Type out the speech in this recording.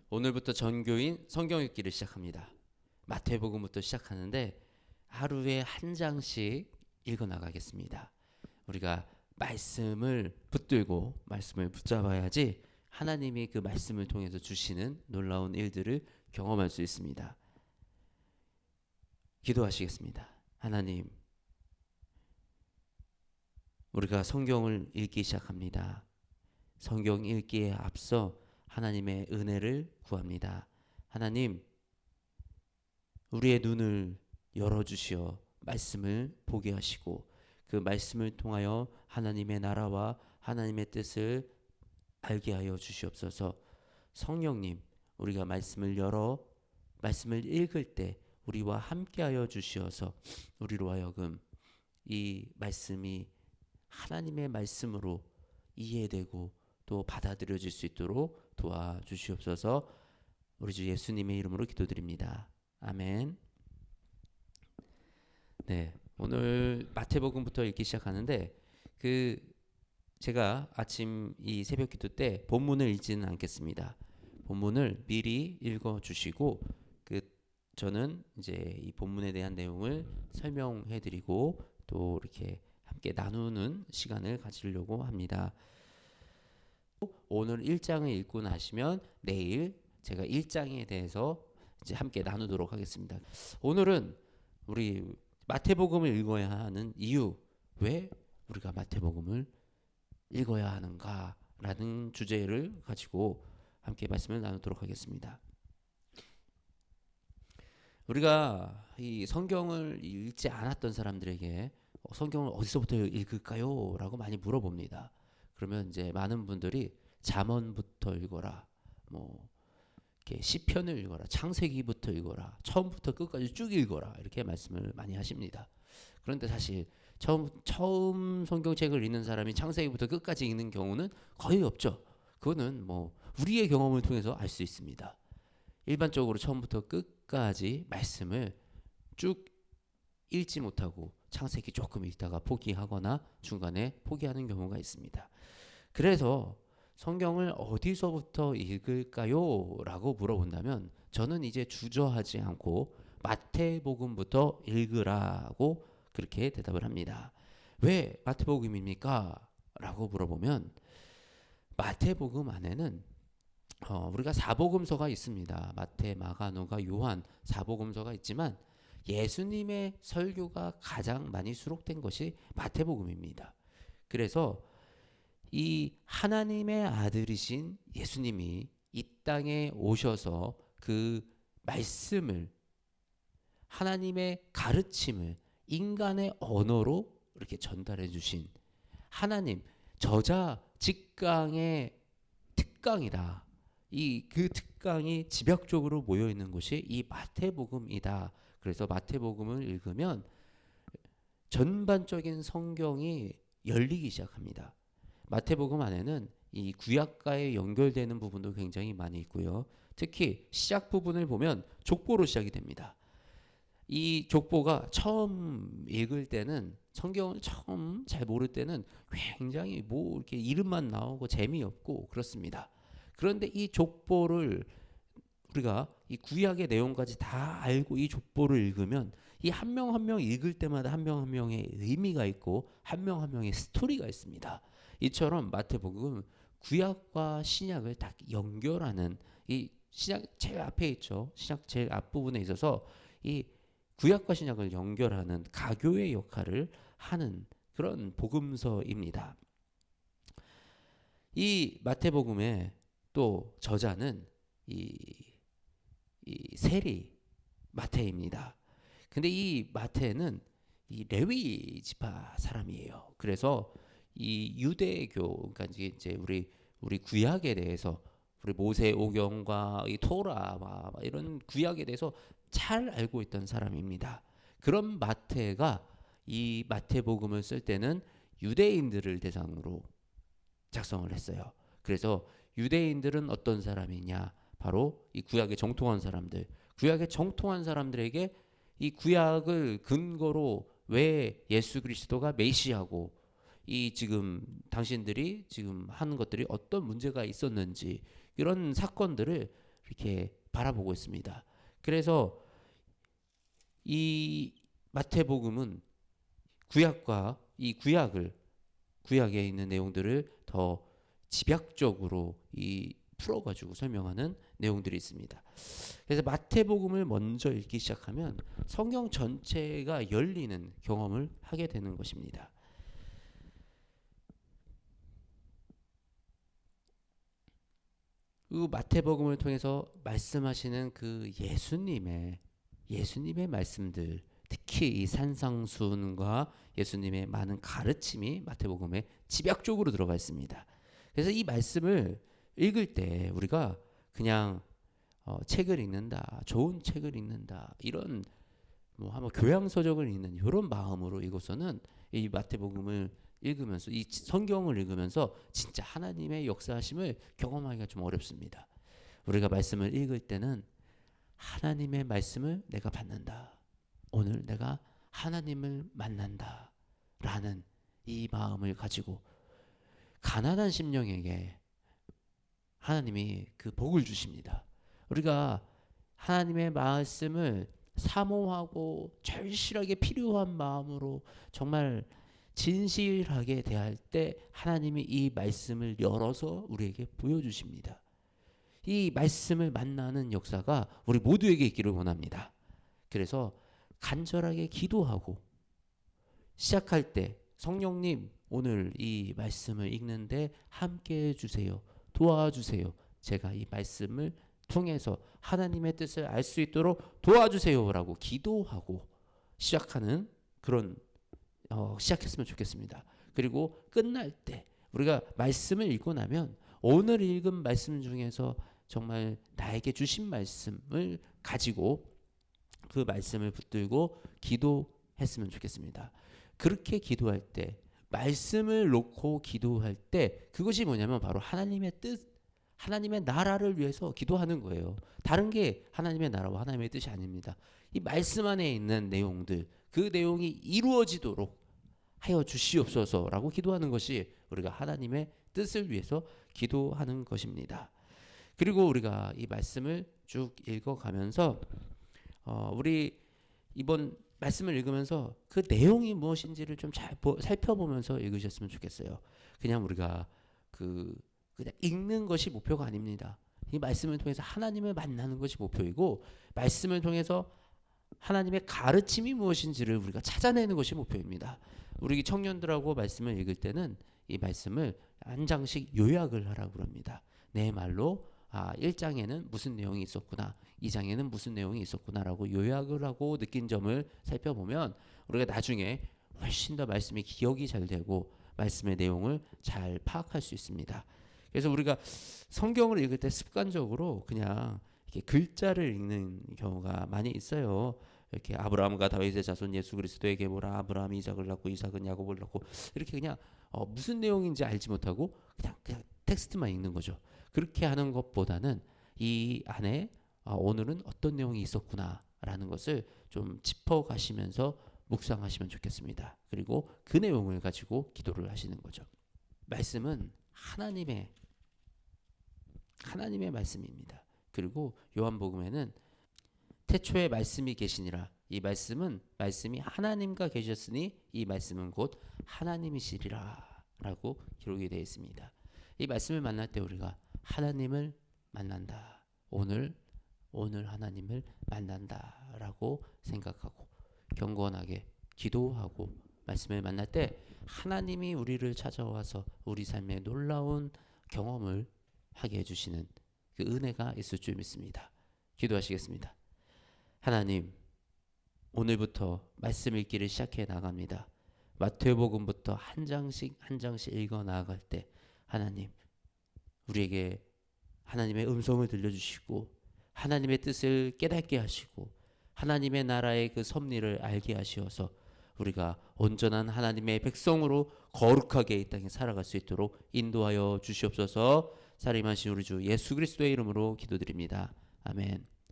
오늘부터 전교인 성경 읽기를 시작합니다. 마태복음부터 시작하는데 하루에 한 장씩 읽어 나가겠습니다. 우리가 말씀을 붙들고 말씀을 붙잡아야지 하나님이 그 말씀을 통해서 주시는 놀라운 일들을 경험할 수 있습니다. 기도하시겠습니다. 하나님, 우리가 성경을 읽기 시작합니다. 성경 읽기에 앞서 하나님의 은혜를 구합니다. 하나님, 우리의 눈을 열어주시어 말씀을 보게 하시고 그 말씀을 통하여 하나님의 나라와 하나님의 뜻을 알게 하여 주시옵소서. 성령님, 우리가 말씀을 열어 말씀을 읽을 때 우리와 함께 하여 주시어서 우리로 하여금 이 말씀이 하나님의 말씀으로 이해되고 또 받아들여질 수 있도록 도와주시옵소서. 우리 주 예수님의 이름으로 기도드립니다. 아멘. 네, 오늘 마태복음부터 읽기 시작하는데 제가 아침 이 새벽 기도 때 본문을 읽지는 않겠습니다. 본문을 미리 읽어 주시고 저는 이제 이 본문에 대한 내용을 설명해 드리고 또 이렇게 함께 나누는 시간을 가지려고 합니다. 오늘 1장을 읽고 나시면 내일 제가 1장에 대해서 이제 함께 나누도록 하겠습니다. 오늘은 우리 마태복음을 읽어야 하는 이유, 왜 우리가 마태복음을 읽어야 하는가라는 주제를 가지고 함께 말씀을 나누도록 하겠습니다. 우리가 이 성경을 읽지 않았던 사람들에게 성경을 어디서부터 읽을까요? 라고 많이 물어봅니다. 그러면 이제 많은 분들이 잠언부터 읽어라, 뭐 이렇게 시편을 읽어라, 창세기부터 읽어라, 처음부터 끝까지 쭉 읽어라 이렇게 말씀을 많이 하십니다. 그런데 사실 처음 성경책을 읽는 사람이 창세기부터 끝까지 읽는 경우는 거의 없죠. 그거는 뭐 우리의 경험을 통해서 알 수 있습니다. 일반적으로 처음부터 끝까지 말씀을 쭉 읽지 못하고 창세기 조금 읽다가 포기하거나 중간에 포기하는 경우가 있습니다. 그래서 성경을 어디서부터 읽을까요? 라고 물어본다면 저는 이제 주저하지 않고 마태복음부터 읽으라고 그렇게 대답을 합니다. 왜 마태복음입니까? 라고 물어보면 마태복음 안에는 우리가 사복음서가 있습니다. 마태, 마가, 누가, 요한 사복음서가 있지만 예수님의 설교가 가장 많이 수록된 것이 마태복음입니다. 그래서 이 하나님의 아들이신 예수님이 이 땅에 오셔서 그 말씀을 하나님의 가르침을 인간의 언어로 이렇게 전달해 주신 하나님 저자 직강의 특강이다. 그 특강이 집약적으로 모여 있는 것이 이 마태복음이다. 그래서 마태복음을 읽으면 전반적인 성경이 열리기 시작합니다. 마태복음 안에는 이 구약과의 연결되는 부분도 굉장히 많이 있고요. 특히 시작 부분을 보면 족보로 시작이 됩니다. 이 족보가 처음 읽을 때는 성경을 처음 잘 모를 때는 굉장히 뭐 이렇게 이름만 나오고 재미없고 그렇습니다. 그런데 이 족보를 우리가 이 구약의 내용까지 다 알고 이 족보를 읽으면 이 한 명 한 명 읽을 때마다 한 명 한 명의 의미가 있고 한 명 한 명의 스토리가 있습니다. 이처럼 마태복음 구약과 신약을 딱 연결하는 이 신약 제일 앞에 있죠. 신약 제일 앞부분에 있어서 이 구약과 신약을 연결하는 가교의 역할을 하는 그런 복음서입니다. 이 마태복음의 또 저자는 이 세리 마태입니다. 근데 이 마태는 이 레위 지파 사람이에요. 그래서 이 유대교, 그러니까 이제 우리 구약에 대해서 우리 모세오경과 이 토라와 이런 구약에 대해서 잘 알고 있던 사람입니다. 그런 마태가 이 마태복음을 쓸 때는 유대인들을 대상으로 작성을 했어요. 그래서 유대인들은 어떤 사람이냐? 바로 이 구약에 정통한 사람들. 구약에 정통한 사람들에게 이 구약을 근거로 왜 예수 그리스도가 메시아고 이 지금 당신들이 지금 하는 것들이 어떤 문제가 있었는지 이런 사건들을 이렇게 바라보고 있습니다. 그래서 이 마태복음은 구약과 이 구약에 있는 내용들을 더 집약적으로 이 풀어가지고 설명하는 내용들이 있습니다. 그래서 마태복음을 먼저 읽기 시작하면 성경 전체가 열리는 경험을 하게 되는 것입니다. 그 마태복음을 통해서 말씀하시는 그 예수님의 말씀들, 특히 이 산상수훈과 예수님의 많은 가르침이 마태복음에 집약적으로 들어가 있습니다. 그래서 이 말씀을 읽을 때 우리가 그냥 책을 읽는다, 좋은 책을 읽는다, 이런 뭐 한번 교양서적을 읽는 이런 마음으로 읽어서는 이 마태복음을 읽으면서 이 성경을 읽으면서 진짜 하나님의 역사하심을 경험하기가 좀 어렵습니다. 우리가 말씀을 읽을 때는 하나님의 말씀을 내가 받는다. 오늘 내가 하나님을 만난다. 라는 이 마음을 가지고 가난한 심령에게 하나님이 그 복을 주십니다. 우리가 하나님의 말씀을 사모하고 절실하게 필요한 마음으로 정말 진실하게 대할 때 하나님이 이 말씀을 열어서 우리에게 보여주십니다. 이 말씀을 만나는 역사가 우리 모두에게 있기를 원합니다. 그래서 간절하게 기도하고 시작할 때 성령님 오늘 이 말씀을 읽는데 함께 해주세요. 도와주세요. 제가 이 말씀을 통해서 하나님의 뜻을 알 수 있도록 도와주세요 라고 기도하고 시작하는 그런 시작했으면 좋겠습니다. 그리고 끝날 때 우리가 말씀을 읽고 나면 오늘 읽은 말씀 중에서 정말 나에게 주신 말씀을 가지고 그 말씀을 붙들고 기도했으면 좋겠습니다. 그렇게 기도할 때 말씀을 놓고 기도할 때 그것이 뭐냐면 바로 하나님의 뜻, 하나님의 나라를 위해서 기도하는 거예요. 다른 게 하나님의 나라와 하나님의 뜻이 아닙니다. 이 말씀 안에 있는 내용들, 그 내용이 이루어지도록 하여 주시옵소서라고 기도하는 것이 우리가 하나님의 뜻을 위해서 기도하는 것입니다. 그리고 우리가 이 말씀을 쭉 읽어가면서 우리 이번 말씀을 읽으면서 그 내용이 무엇인지를 좀 잘 살펴보면서 읽으셨으면 좋겠어요. 그냥 우리가 그냥 읽는 것이 목표가 아닙니다. 이 말씀을 통해서 하나님을 만나는 것이 목표이고 말씀을 통해서 하나님의 가르침이 무엇인지를 우리가 찾아내는 것이 목표입니다. 우리 청년들하고 말씀을 읽을 때는 이 말씀을 한 장씩 요약을 하라고 합니다. 내 말로 1장에는 무슨 내용이 있었구나, 2장에는 무슨 내용이 있었구나라고 요약을 하고 느낀 점을 살펴보면 우리가 나중에 훨씬 더 말씀이 기억이 잘 되고 말씀의 내용을 잘 파악할 수 있습니다. 그래서 우리가 성경을 읽을 때 습관적으로 그냥 이렇게 글자를 읽는 경우가 많이 있어요. 이렇게 아브라함과 다윗의 자손 예수 그리스도의 계보라 아브라함이 이삭을 낳고 이삭은 야곱을 낳고 이렇게 그냥 무슨 내용인지 알지 못하고 그냥 텍스트만 읽는 거죠. 그렇게 하는 것보다는 이 안에 오늘은 어떤 내용이 있었구나라는 것을 좀 짚어가시면서 묵상하시면 좋겠습니다. 그리고 그 내용을 가지고 기도를 하시는 거죠. 말씀은 하나님의 말씀입니다. 그리고 요한복음에는 태초에 말씀이 계시니라. 이 말씀이 하나님과 계셨으니 이 말씀은 곧 하나님이시리라 라고 기록이 되어 있습니다. 이 말씀을 만날 때 우리가 하나님을 만난다. 오늘 하나님을 만난다 라고 생각하고 경건하게 기도하고 말씀을 만날 때 하나님이 우리를 찾아와서 우리 삶에 놀라운 경험을 하게 해주시는 그 은혜가 있을 줄 믿습니다. 기도하시겠습니다. 하나님, 오늘부터 말씀 읽기를 시작해 나갑니다. 마태복음부터 한 장씩 읽어 나아갈 때 하나님, 우리에게 하나님의 음성을 들려주시고 하나님의 뜻을 깨닫게 하시고 하나님의 나라의 그 섭리를 알게 하시어서 우리가 온전한 하나님의 백성으로 거룩하게 이 땅에 살아갈 수 있도록 인도하여 주시옵소서. 살림하신 우리 주 예수 그리스도의 이름으로 기도드립니다. 아멘.